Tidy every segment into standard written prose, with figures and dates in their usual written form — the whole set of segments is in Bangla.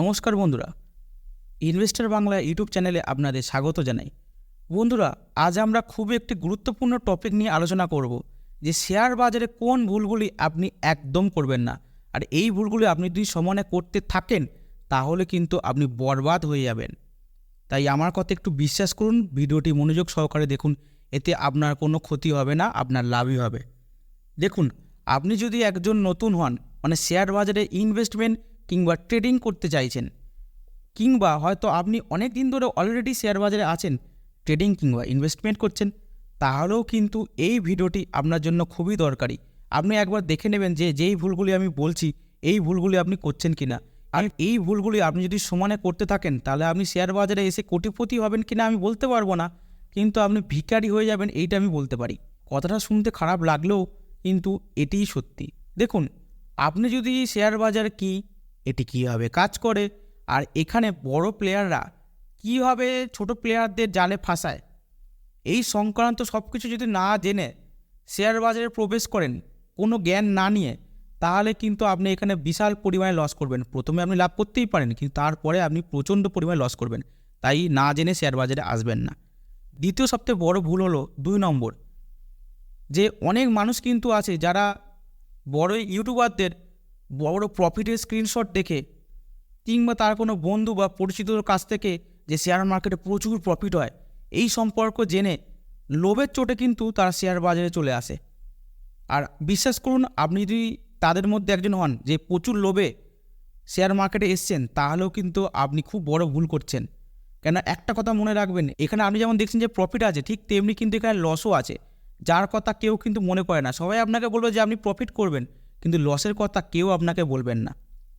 নমস্কার বন্ধুরা, ইনভেস্টর বাংলা ইউটিউব চ্যানেলে আপনাদের স্বাগত জানাই। বন্ধুরা, আজ আমরা খুবই একটি গুরুত্বপূর্ণ টপিক নিয়ে আলোচনা করব যে শেয়ার বাজারে কোন ভুলগুলি আপনি একদম করবেন না, আর এই ভুলগুলি আপনি যদি সমানে করতে থাকেন তাহলে কিন্তু আপনি বরবাদ হয়ে যাবেন। তাই আমার কথা একটু বিশ্বাস করুন, ভিডিওটি মনোযোগ সহকারে দেখুন, এতে আপনার কোনো ক্ষতি হবে না, আপনার লাভই হবে। দেখুন, আপনি যদি একজন নতুন হন, মানে শেয়ার বাজারে ইনভেস্টমেন্ট কিংবা ট্রেডিং করতে চাইছেন, কিংবা হয়তো আপনি অনেক দিন ধরে অলরেডি শেয়ার বাজারে আছেন, ট্রেডিং কিংবা ইনভেস্টমেন্ট করছেন, তাহলেও কিন্তু এই ভিডিওটি আপনার জন্য খুবই দরকারি। আপনি একবার দেখে নেবেন যে যেই ভুলগুলি আমি বলছি এই ভুলগুলি আপনি করছেন কিনা। আর এই ভুলগুলি আপনি যদি সমানে করতে থাকেন তাহলে আপনি শেয়ার বাজারে এসে কোটিপতি হবেন কিনা আমি বলতে পারবো না, কিন্তু আপনি ভিখারি হয়ে যাবেন এইটা আমি বলতে পারি। কথাটা শুনতে খারাপ লাগলেও কিন্তু এটিই সত্যি। দেখুন, আপনি যদি শেয়ার বাজার কি, এটি কীভাবে কাজ করে, আর এখানে বড় প্লেয়াররা কীভাবে ছোট প্লেয়ারদের জালে ফাঁসায়, এই সংক্রান্ত সব কিছু যদি না জেনে শেয়ার বাজারে প্রবেশ করেন, কোনো জ্ঞান না নিয়ে, তাহলে কিন্তু আপনি এখানে বিশাল পরিমাণে লস করবেন। প্রথমে আপনি লাভ করতেই পারেন, কিন্তু তারপরে আপনি প্রচণ্ড পরিমাণে লস করবেন। তাই না জেনে শেয়ার বাজারে আসবেন না। দ্বিতীয় সবথেকে বড় ভুল হলো 2 নম্বর, যে অনেক মানুষ কিন্তু আছে যারা বড় ইউটিউবারদের বড় প্রফিটের স্ক্রিনশট দেখে, কিংবা তার কোনো বন্ধু বা পরিচিতর কাছ থেকে যে শেয়ার মার্কেটে প্রচুর প্রফিট হয় এই সম্পর্ক জেনে লোভের চোটে কিন্তু তারা শেয়ার বাজারে চলে আসে। আর বিশ্বাস করুন, আপনি যদি তাদের মধ্যে একজন হন যে প্রচুর লোভে শেয়ার মার্কেটে এসছেন, তাহলেও কিন্তু আপনি খুব বড় ভুল করছেন। কেন, একটা কথা মনে রাখবেন, এখানে আপনি যেমন দেখছেন যে প্রফিট আছে, ঠিক তেমনি কিন্তু এখানে লসও আছে, যার কথা কেউ কিন্তু মনে করে না। সবাই আপনাকে বলবে যে আপনি প্রফিট করবেন, কিন্তু লসের কথা কেউ আপনাকে বলবেন না।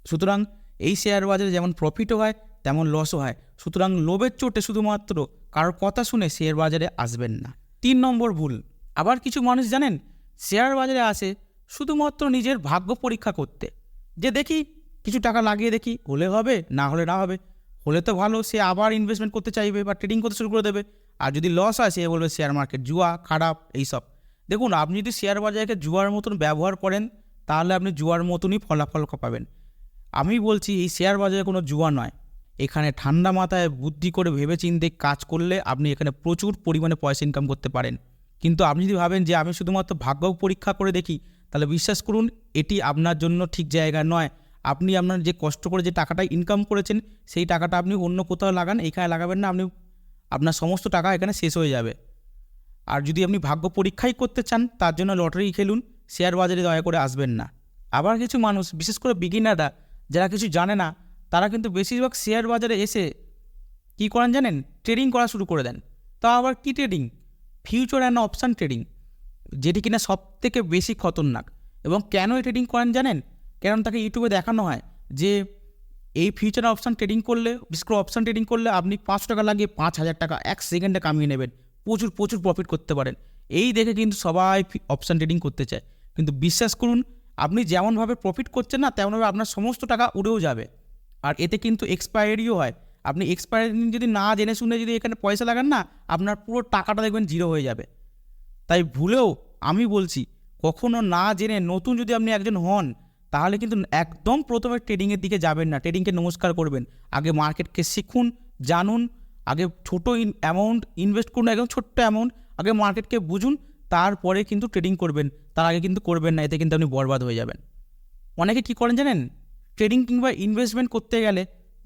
সুতরাং এই শেয়ার বাজারে যেমন প্রফিটও হয় তেমন লসও হয়। সুতরাং লোভের চোটে শুধুমাত্র কারোর কথা শুনে শেয়ার বাজারে আসবেন না। 3 নম্বর ভুল, আবার কিছু মানুষ জানেন শেয়ার বাজারে আসে শুধুমাত্র নিজের ভাগ্য পরীক্ষা করতে, যে দেখি কিছু টাকা লাগিয়ে দেখি, হলে হবে, না হলে না হবে, হলে তো ভালো, সে আবার ইনভেস্টমেন্ট করতে চাইবে বা ট্রেডিং করতে শুরু করে দেবে। আর যদি লস হয় সে বলবে শেয়ার মার্কেট জুয়া, খারাপ, এইসব। দেখুন, আপনি যদি শেয়ার বাজারকে জুয়ার মতন ব্যবহার করেন তাহলে আপনি জুয়ার মতনই ফলাফল পাবেন। আমি বলছি এই শেয়ার বাজারে কোনো জুয়া নয়। এখানে ঠান্ডা মাথায় বুদ্ধি করে ভেবেচিন্তে কাজ করলে আপনি এখানে প্রচুর পরিমাণে পয়সা ইনকাম করতে পারেন। কিন্তু আপনি যদি ভাবেন যে আমি শুধুমাত্র ভাগ্য পরীক্ষা করে দেখি, তাহলে বিশ্বাস করুন এটি আপনার জন্য ঠিক জায়গা নয়। আপনি আপনার যে কষ্ট করে যে টাকাটা ইনকাম করেছেন সেই টাকাটা আপনি অন্য কোথাও লাগান, এখানে লাগাবেন না। আপনার সমস্ত টাকা এখানে শেষ হয়ে যাবে। আর যদি আপনি ভাগ্য পরীক্ষাই করতে চান, তার জন্য লটারি খেলুন, শেয়ার বাজারে দয়া করে আসবেন না। আবার কিছু মানুষ, বিশেষ করে বিগিনাররা যারা কিছু জানে না, তারা কিন্তু বেশিরভাগ শেয়ার বাজারে এসে কী করেন জানেন, ট্রেডিং করা শুরু করে দেন। তা আবার কী trading? Future and option trading, যেটি কিনা সবথেকে বেশি খতরনাক। এবং কেন এই ট্রেডিং করেন জানেন? কারণ তাকে ইউটিউবে দেখানো হয় যে এই ফিউচার অপশান ট্রেডিং করলে, বিশেষ করে অপশান ট্রেডিং করলে আপনি 500 টাকা লাগিয়ে 5,000 টাকা 1 সেকেন্ডে কামিয়ে নেবেন, প্রচুর প্রচুর প্রফিট করতে পারেন। এই দেখে কিন্তু সবাই অপশান ট্রেডিং করতে চায়। কিন্তু বিশ্বাস করুন, আপনি যেমনভাবে প্রফিট করছেন না, তেমনভাবে আপনার সমস্ত টাকা উড়েও যাবে। আর এতে কিন্তু এক্সপায়ারিও হয়। আপনি এক্সপায়ারি যদি না জেনে শুনে যদি এখানে পয়সা লাগান না, আপনার পুরো টাকাটা দেখবেন জিরো হয়ে যাবে। তাই ভুলেও আমি বলছি, কখনো না জেনে নতুন যদি আপনি একজন হন, তাহলে কিন্তু একদম প্রথমে ট্রেডিংয়ের দিকে যাবেন না। ট্রেডিংকে নমস্কার করবেন। আগে মার্কেটকে শিখুন, জানুন, আগে ছোট অ্যামাউন্ট ইনভেস্ট করুন, একদম ছোট্ট অ্যামাউন্ট, আগে মার্কেটকে বুঝুন, তারপরে কিন্তু ট্রেডিং করবেন। তার আগে কিন্তু করবেন না, এতে কিন্তু আপনি বরবাদ হয়ে যাবেন। অনেকে কী করেন জানেন, ট্রেডিং কিংবা ইনভেস্টমেন্ট করতে গেলে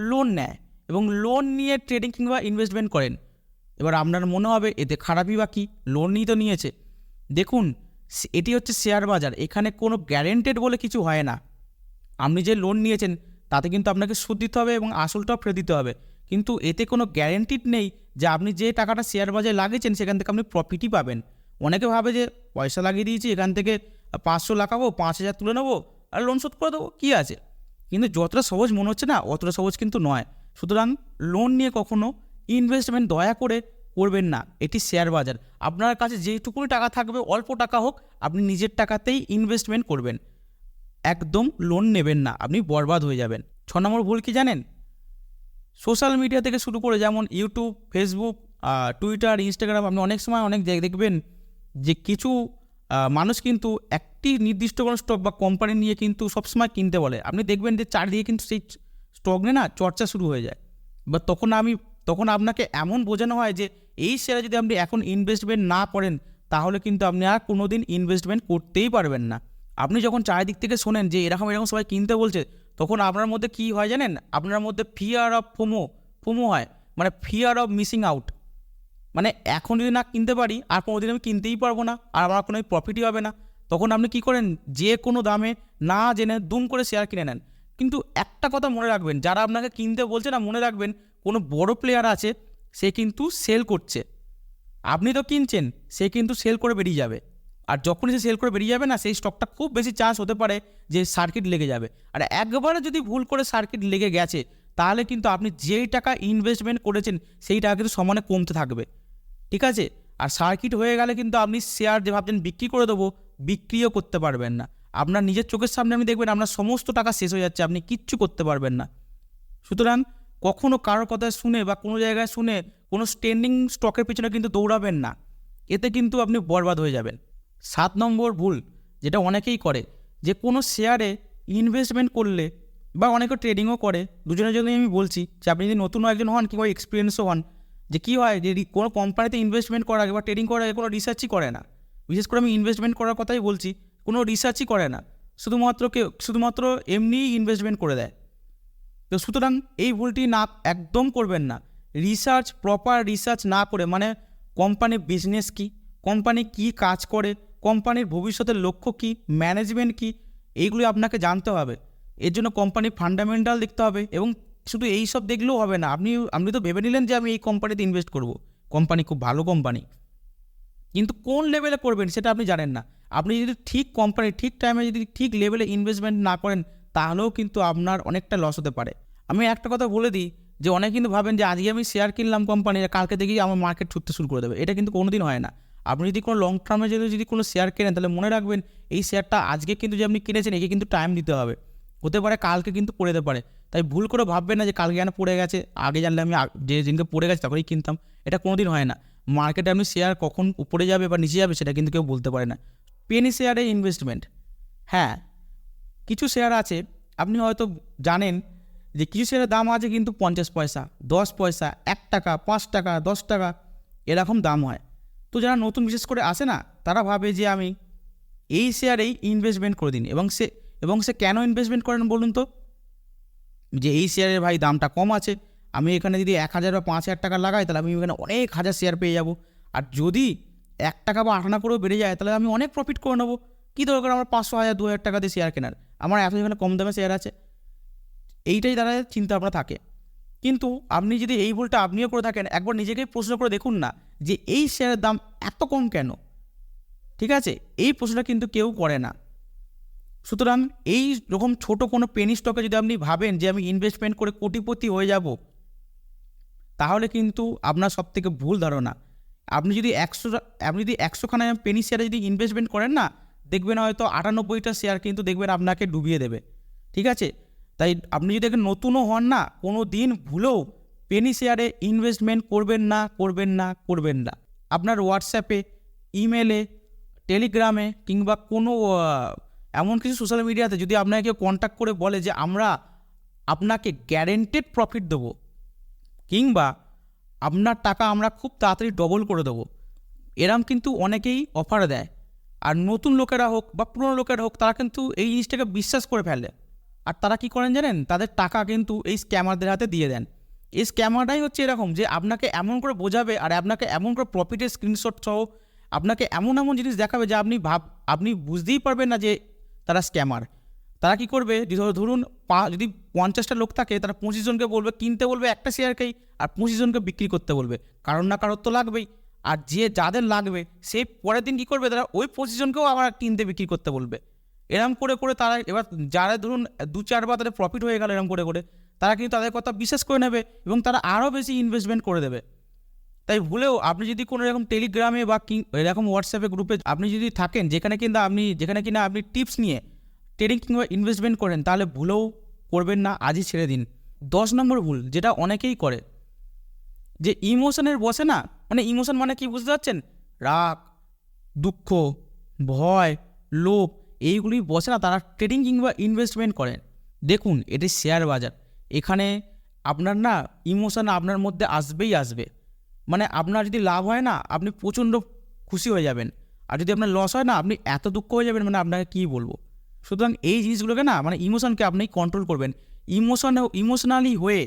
লোন নেয় এবং লোন নিয়ে ট্রেডিং কিংবা ইনভেস্টমেন্ট করেন। এবার আপনার মনে হবে এতে খারাপই বা কী, লোন নিয়ে তো নিয়েছে। দেখুন, এটি হচ্ছে শেয়ার বাজার, এখানে কোনো গ্যারেন্টেড বলে কিছু হয় না। আপনি যে লোন নিয়েছেন তাতে কিন্তু আপনাকে সুদ দিতে হবে এবং আসলটাও ফেরত দিতে হবে, কিন্তু এতে কোনো গ্যারেন্টিড নেই যে আপনি যে টাকাটা শেয়ার বাজারে লাগিয়েছেন সেখান থেকে আপনি প্রফিটই পাবেন। অনেকে ভাবে যে পয়সা লাগিয়ে দিয়েছি, এখান থেকে 500 লাগাবো, 5,000 তুলে নেবো আর লোন শোধ করে দেবো, কী আছে। কিন্তু যতটা সহজ মনে হচ্ছে না, অতটা সহজ কিন্তু নয়। সুতরাং লোন নিয়ে কখনো ইনভেস্টমেন্ট দয়া করে করবেন না। এটি শেয়ার বাজার, আপনার কাছে যেটুকুনি টাকা থাকবে, অল্প টাকা হোক, আপনি নিজের টাকাতেই ইনভেস্টমেন্ট করবেন। একদম লোন নেবেন না, আপনি বরবাদ হয়ে যাবেন। 6 নম্বর ভুল কি জানেন? সোশ্যাল মিডিয়া থেকে শুরু করে যেমন ইউটিউব, ফেসবুক, টুইটার, ইনস্টাগ্রাম, আপনি অনেক সময় অনেক দেখবেন যে কিছু মানুষ কিন্তু একটি নির্দিষ্ট কোনো স্টক বা কোম্পানি নিয়ে কিন্তু সবসময় কিনতে বলে। আপনি দেখবেন যে চারিদিকে কিন্তু সেই স্টক নিয়ে না চর্চা শুরু হয়ে যায়। বা তখন আপনাকে এমন বোঝানো হয় যে এই শেয়ারে যদি আপনি এখন ইনভেস্টমেন্ট না করেন তাহলে কিন্তু আপনি আর কোনো দিন ইনভেস্টমেন্ট করতেই পারবেন না। আপনি যখন চারিদিক থেকে শোনেন যে এরকম সবাই কিনতে বলছে, তখন আপনার মধ্যে কী হয় জানেন? আপনার মধ্যে ফিয়ার অফ ফোমো হয়, মানে ফিয়ার অফ মিসিং আউট। মানে এখন যদি না কিনতে পারি আর কোনো দিন আমি কিনতেই পারবো না, আর আমার কোনো প্রফিটই হবে না। তখন আপনি কী করেন? যে কোনো দামে না জেনে দুম করে শেয়ার কিনে নেন। কিন্তু একটা কথা মনে রাখবেন, যারা আপনাকে কিনতে বলছে না, মনে রাখবেন কোনো বড় প্লেয়ার আছে, সে কিন্তু সেল করছে। আপনি তো কিনছেন, সে কিন্তু সেল করে বেরিয়ে যাবে। আর যখনই সে সেল করে বেরিয়ে যাবে না, সেই স্টকটা খুব বেশি চান্স হতে পারে যে সার্কিট লেগে যাবে। আর একবারে যদি ভুল করে সার্কিট লেগে গেছে, তাহলে কিন্তু আপনি যেই টাকা ইনভেস্টমেন্ট করেছেন সেই টাকা কিন্তু সমানে কমতে থাকবে, ঠিক আছে? আর সার্কিট হয়ে গেলে কিন্তু আপনি শেয়ার যে ভাবছেন বিক্রি করে দেবো, বিক্রিও করতে পারবেন না। আপনার নিজের চোখের সামনে আপনি দেখবেন আপনার সমস্ত টাকা শেষ হয়ে যাচ্ছে, আপনি কিচ্ছু করতে পারবেন না। সুতরাং কখনও কারোর কথা শুনে বা কোনো জায়গায় শুনে কোনো স্ট্যান্ডিং স্টকের পিছনে কিন্তু দৌড়াবেন না, এতে কিন্তু আপনি বরবাদ হয়ে যাবেন। 7 নম্বর ভুল যেটা অনেকেই করে, যে কোনো শেয়ারে ইনভেস্টমেন্ট করলে, বা অনেকে ট্রেডিংও করে, দুজনের জন্যই আমি বলছি যে আপনি যদি নতুন একজন হন কিংবা এক্সপিরিয়েন্সও হন, যে কী হয় যে কোনো কোম্পানিতে ইনভেস্টমেন্ট করার আগে বা ট্রেডিং করার আগে কোনো রিসার্চই করে না। বিশেষ করে আমি ইনভেস্টমেন্ট করার কথাই বলছি, কোনো রিসার্চই করে না, শুধুমাত্র এমনিই ইনভেস্টমেন্ট করে দেয়। তো সুতরাং এই ভুলটি একদম করবেন না। প্রপার রিসার্চ না করে, মানে কোম্পানির বিজনেস কী, কোম্পানি কী কাজ করে, কোম্পানির ভবিষ্যতের লক্ষ্য কী, ম্যানেজমেন্ট কী, এইগুলি আপনাকে জানতে হবে। এর জন্য কোম্পানির ফান্ডামেন্টাল দেখতে হবে। এবং শুধু এই সব দেখলেও হবে না, আপনি তো ভেবে নিলেন যে আমি এই কোম্পানিতে ইনভেস্ট করব, কোম্পানি খুব ভালো কোম্পানি, কিন্তু কোন লেভেলে করবেন সেটা আপনি জানেন না। আপনি যদি ঠিক কোম্পানি ঠিক টাইমে যদি ঠিক লেভেলে ইনভেস্টমেন্ট না করেন, তাহলেও কিন্তু আপনার অনেকটা লস হতে পারে। আমি একটা কথা বলে দিই, যে অনেকে কিন্তু ভাবেন যে আজকে আমি শেয়ার কিনলাম কোম্পানির, কালকে দেখি আমার মার্কেট ছুটতে শুরু করে দেবে। এটা কিন্তু কোনো দিন হয় না। আপনি যদি কোনো লং টার্মে যদি কোনো শেয়ার কেনেন, তাহলে মনে রাখবেন এই শেয়ারটা আজকে কিন্তু যে আপনি কিনেছেন, একে কিন্তু টাইম দিতে হবে। হতে পারে কালকে কিন্তু পড়ে যেতে পারে। তাই ভুল করে ভাববেন না যে কালকে যেন পড়ে গেছে, আগে জানলে আমি যে দিনকে পড়ে গেছে তখনই কিনতাম। এটা কোনো দিন হয় না। মার্কেটে আপনি শেয়ার কখন উপরে যাবে বা নিচে যাবে সেটা কিন্তু কেউ বলতে পারে না। পেনি শেয়ারে ইনভেস্টমেন্ট, হ্যাঁ, কিছু শেয়ার আছে, আপনি হয়তো জানেন যে কিছু শেয়ারের দাম আছে কিন্তু 50 পয়সা, 10 পয়সা, 1 টাকা, 5 টাকা, 10 টাকা, এরকম দাম হয়। তো যারা নতুন বিশেষ করে আসে না, তারা ভাবে যে আমি এই শেয়ারেই ইনভেস্টমেন্ট করে দিন। এবং সে কেন ইনভেস্টমেন্ট করেন বলুন তো? যে এই শেয়ারের ভাই দামটা কম আছে, আমি এখানে যদি 1000 বা 5000 টাকা লাগাই, তাহলে আমি এখানে অনেক হাজার শেয়ার পেয়ে যাব। আর যদি 1 টাকা বা 8 আনা করেও বেড়ে যায়, তাহলে আমি অনেক প্রফিট করে নেবো। কী দরকার আমার 500, 1000, 2000 টাকা দিয়ে শেয়ার কেনার, আমার এত এখানে কম দামে শেয়ার আছে। এইটাই তারা চিন্তা ভাবনা থাকে। কিন্তু আপনি যদি এই ভুলটা আপনিও করে থাকেন, একবার নিজেকেই প্রশ্ন করে দেখুন না যে এই শেয়ারের দাম এত কম কেন, ঠিক আছে? এই প্রশ্নটা কিন্তু কেউ করে না। সুতরাং এই রকম ছোটো কোনো পেনি স্টকে যদি আপনি ভাবেন যে আমি ইনভেস্টমেন্ট করে কোটিপতি হয়ে যাব, তাহলে কিন্তু আপনার সবথেকে ভুল ধারণা। আপনি যদি 100খানা পেনি শেয়ারে যদি ইনভেস্টমেন্ট করেন না, দেখবেন হয়তো 98টা শেয়ার কিন্তু দেখবেন আপনাকে ডুবিয়ে দেবে, ঠিক আছে? তাই আপনি যদি নতুনও হন না, কোনো দিন ভুলেও পেনি শেয়ারে ইনভেস্টমেন্ট করবেন না। আপনার হোয়াটসঅ্যাপে, ইমেলে, টেলিগ্রামে কিংবা কোনো এমন কিছু সোশ্যাল মিডিয়াতে যদি আপনাকে কেউ কন্ট্যাক্ট করে বলে যে আমরা আপনাকে গ্যারেন্টেড প্রফিট দেবো, কিংবা আপনার টাকা আমরা খুব তাড়াতাড়ি ডবল করে দেবো, এরম কিন্তু অনেকেই অফার দেয়। আর নতুন লোকেরা হোক বা পুরনো লোকেরা হোক, তারা কিন্তু এই জিনিসটাকে বিশ্বাস করে ফেলে। আর তারা কি করেন জানেন? তাদের টাকা কিন্তু এই স্ক্যামারদের হাতে দিয়ে দেন। এই স্ক্যামারটাই হচ্ছে এরকম, যে আপনাকে এমন করে বোঝাবে আর আপনাকে এমন করে প্রফিটের স্ক্রিনশট সহ আপনাকে এমন জিনিস দেখাবে যে আপনি বুঝতেই পারবেন না যে তারা স্ক্যামার। তারা কি করবে, ধরুন যদি 50টা লোক থাকে, তারা 25 জনকে বলবে কিনতে, বলবে একটা শেয়ারকেই, আর 25 জনকে বিক্রি করতে বলবে। কারোর না কারোর তো লাগবেই। আর যাদের লাগবে সেই পরের দিন কী করবে, তারা ওই 25 জনকেও আবার কিনতে বিক্রি করতে বলবে। এরম করে তারা, এবার যারা ধরুন 2-4 বার তাদের প্রফিট হয়ে গেল এরম করে, তারা কিন্তু তাদের কথা বিশ্বাস করে নেবে এবং তারা আরও বেশি ইনভেস্টমেন্ট করে দেবে। তাই ভুলেও আপনি যদি কোনো এরকম টেলিগ্রামে বা এরকম হোয়াটসঅ্যাপে গ্রুপে আপনি যদি থাকেন, যেখানে কিনা আপনি টিপস নিয়ে ট্রেডিং কিংবা ইনভেস্টমেন্ট করেন, তাহলে ভুলেও করবেন না, আজই ছেড়ে দিন। 10 নম্বর ভুল যেটা অনেকেই করে, যে ইমোশনের বসে না, মানে ইমোশন মানে কি বুঝতে পারছেন? রাগ, দুঃখ, ভয়, লোভ, এইগুলি বসে না, তারা ট্রেডিং কিংবা ইনভেস্টমেন্ট করেন। দেখুন, এটি শেয়ার বাজার, এখানে আপনার না ইমোশন আপনার মধ্যে আসবেই আসবে। মানে আপনার যদি লাভ হয় না, আপনি প্রচণ্ড খুশি হয়ে যাবেন, আর যদি আপনার লস হয় না, আপনি এত দুঃখ হয়ে যাবেন, মানে আপনাকে কী বলবো। সুতরাং এই জিনিসগুলোকে না, মানে ইমোশনকে আপনি কন্ট্রোল করবেন। ইমোশনালি হয়ে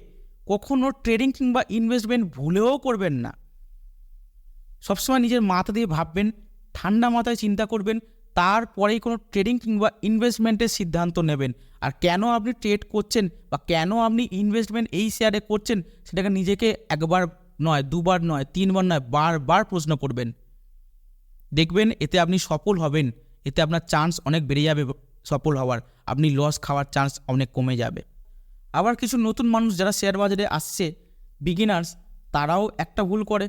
কখনও ট্রেডিং কিংবা ইনভেস্টমেন্ট ভুলেও করবেন না। সবসময় নিজের মাথা দিয়ে ভাববেন, ঠান্ডা মাথায় চিন্তা করবেন, তারপরেই কোনো ট্রেডিং কিংবা ইনভেস্টমেন্টের সিদ্ধান্ত নেবেন। আর কেন আপনি ট্রেড করছেন বা কেন আপনি ইনভেস্টমেন্ট এই শেয়ারে করছেন, সেটাকে নিজেকে একবার নয়, দুবার নয়, তিনবার নয়, বারবার প্রশ্ন করবেন। দেখবেন এতে আপনি সফল হবেন, এতে আপনার চান্স অনেক বেড়ে যাবে সফল হওয়ার, আপনি লস খাওয়ার চান্স অনেক কমে যাবে। আবার কিছু নতুন মানুষ যারা শেয়ার বাজারে আসছে, বিগিনার্স, তারাও একটা ভুল করে,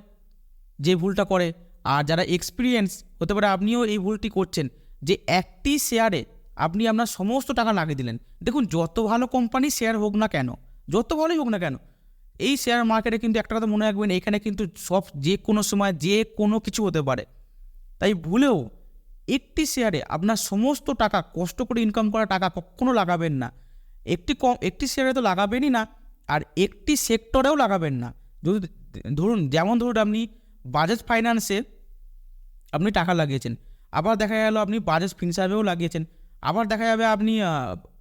যে ভুলটা করে, আর যারা এক্সপিরিয়েন্স হতে পারে আপনিও এই ভুলটি করছেন, যে একটি শেয়ারে আপনি আপনার সমস্ত টাকা লাগিয়ে দিলেন। দেখুন, যত ভালো কোম্পানি শেয়ার হোক না কেন, যত ভালোই হোক না কেন, এই শেয়ার মার্কেটে কিন্তু একটা কথা মনে রাখবেন, এখানে কিন্তু সব যে কোনো সময় যে কোনো কিছু হতে পারে। তাই ভুলেও একটি শেয়ারে আপনার সমস্ত টাকা, কষ্ট করে ইনকাম করা টাকা কখনো লাগাবেন না। একটি শেয়ারে তো লাগাবেনই না, আর একটি সেক্টরেও লাগাবেন না। যদি ধরুন আপনি বাজাজ ফাইন্যান্সে আপনি টাকা লাগিয়েছেন, আবার দেখা গেল আপনি বাজাজ ফিনসার্ভেও লাগিয়েছেন, আবার দেখা যাবে আপনি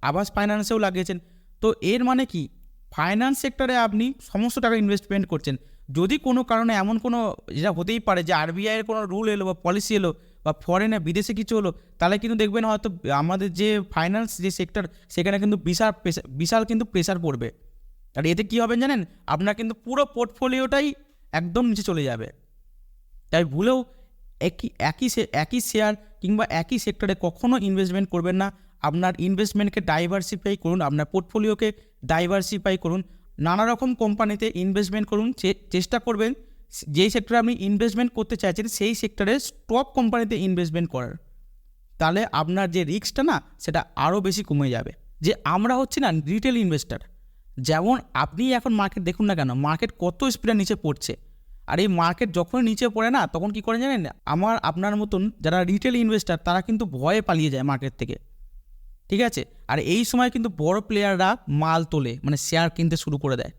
আবাস ফাইন্যান্সেও লাগিয়েছেন। তো এর মানে কি, ফাইন্যান্স সেক্টরে আপনি সমস্ত টাকা ইনভেস্টমেন্ট করছেন। যদি কোনো কারণে এমন কোনো, যেটা হতেই পারে যে আরবিআইয়ের কোনো রুল এলো বা পলিসি এলো বা ফরেনে বিদেশে কিছু হলো, তাহলে কিন্তু দেখবেন হয়তো আমাদের যে ফাইন্যান্স যে সেক্টর, সেখানে কিন্তু বিশাল কিন্তু প্রেশার পড়বে। আর এতে কী হবে জানেন, আপনার কিন্তু পুরো পোর্টফোলিওটাই একদম নিচে চলে যাবে। তাই ভুলেও একই শেয়ার কিংবা একই সেক্টরে কখনো ইনভেস্টমেন্ট করবেন না। আপনার ইনভেস্টমেন্টকে ডাইভার্সিফাই করুন, আপনার পোর্টফোলিওকে ডাইভার্সিফাই করুন, নানা রকম কোম্পানিতে ইনভেস্টমেন্ট করুন। চেষ্টা করবেন যেই সেক্টরে আপনি ইনভেস্টমেন্ট করতে চাইছেন সেই সেক্টরে টপ কোম্পানিতে ইনভেস্টমেন্ট করার। তাহলে আপনার যে রিস্কটা না, সেটা আরও বেশি কমে যাবে। যে আমরা হচ্ছি না রিটেল ইনভেস্টার, যেমন আপনি এখন মার্কেট দেখুন না কেন, মার্কেট কত স্পিডে নিচে পড়ছে। আর এই মার্কেট যখন নিচে পড়ে না, তখন কি করে জানেন, আপনার মতন যারা রিটেল ইনভেস্টার, তারা কিন্তু ভয়ে পালিয়ে যায় মার্কেট থেকে, ঠিক আছে। আর এই সময় কিন্তু বড় প্লেয়াররা মাল তোলে, মানে শেয়ার কিনতে শুরু করে দেয়।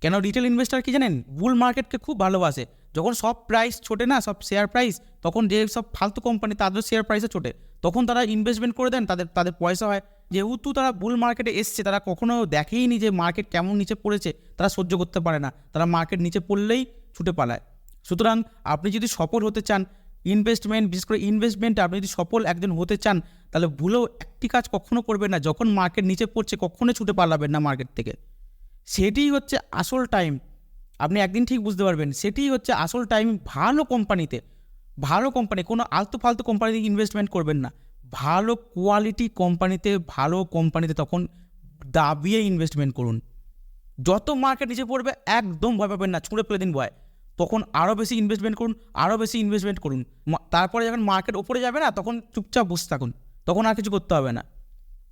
কেন রিটেল ইনভেস্টার কি জানেন, বুল মার্কেটকে খুব ভালোবাসে। যখন সব প্রাইস ছোটে না, সব শেয়ার প্রাইস, তখন যে সব ফালতু কোম্পানি তাদের শেয়ার প্রাইসে ছোটে, তখন তারা ইনভেস্টমেন্ট করে দেন, তাদের পয়সা হয়। যেহেতু তারা বুল মার্কেটে এসছে, তারা কখনো দেখেইনি যে মার্কেট কেমন নিচে পড়েছে, তারা সহ্য করতে পারে না, তারা মার্কেট নিচে পড়লেই ছুটে পালায়। সুতরাং আপনি যদি সফল হতে চান ইনভেস্টমেন্ট, বিশেষ করে ইনভেস্টমেন্টে আপনি যদি সফল একজন হতে চান, তাহলে ভুলেও একটি কাজ কখনো করবেন না, যখন মার্কেট নিচে পড়ছে কখনো ছুটে পালাবেন না মার্কেট থেকে। সেটিই হচ্ছে আসল টাইম, আপনি একদিন ঠিক বুঝতে পারবেন, সেটিই হচ্ছে আসল টাইম। ভালো কোম্পানি, কোনো আলতু ফালতু কোম্পানিতে ইনভেস্টমেন্ট করবেন না, ভালো কোয়ালিটি কোম্পানিতে তখন দাবিয়ে ইনভেস্টমেন্ট করুন। যত মার্কেট নিচে পড়বে একদম ভয় পাবেন না, ছুঁড়ে ফেলে দিন ভয়, তখন আরও বেশি ইনভেস্টমেন্ট করুন। তারপরে যখন মার্কেট ওপরে যাবে না, তখন চুপচাপ বসে থাকুন, তখন আর কিছু করতে হবে না।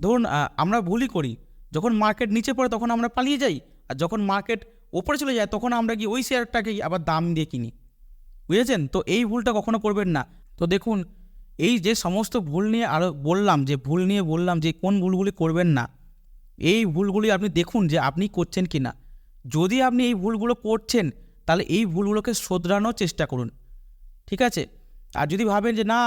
ধরুন আমরা ভুলই করি, যখন মার্কেট নিচে পড়ে তখন আমরা পালিয়ে যাই, আর যখন মার্কেট ওপরে চলে যায় তখন আমরা গিয়ে ওই শেয়ারটাকে আবার দাম দিয়ে কিনি, বুঝেছেন তো? এই ভুলটা কখনো করবেন না। তো দেখুন, এই যে সমস্ত ভুল নিয়ে বললাম যে কোন ভুলগুলি করবেন না, এই ভুলগুলি আপনি দেখুন যে আপনি করছেন কি না। যদি আপনি এই ভুলগুলো করছেন, তাহলে এই ভুলগুলোকে শোধরানোর চেষ্টা করুন, ঠিক আছে। আর যদি ভাবেন যে না,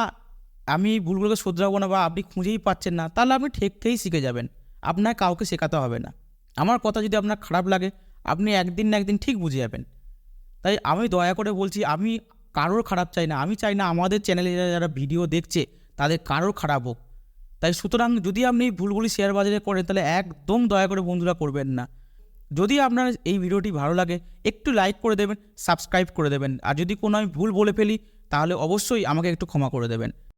আমি এই ভুলগুলোকে শোধরাবো না, বা আপনি খুঁজেই পাচ্ছেন না, তাহলে আপনি ঠেকতেই শিখে যাবেন, আপনার কাউকে শেখাতে হবে না। আমার কথা যদি আপনার খারাপ লাগে, আপনি একদিন না একদিন ঠিক বুঝে যাবেন। তাই আমি দয়া করে বলছি, আমি কারোর খারাপ চাই না, আমি চাই না আমাদের চ্যানেলে যারা ভিডিও দেখছে তাদের কারোর খারাপ হোক। তাই সুতরাং যদি আপনি এই ভুলগুলি শেয়ার বাজারে করেন, তাহলে একদম দয়া করে বন্ধুরা করবেন না। যদি আপনার এই ভিডিওটি ভালো লাগে, একটু লাইক করে দেবেন, সাবস্ক্রাইব করে দেবেন। আর যদি কোনো আমি ভুল বলে ফেলি, তাহলে অবশ্যই আমাকে একটু ক্ষমা করে দেবেন।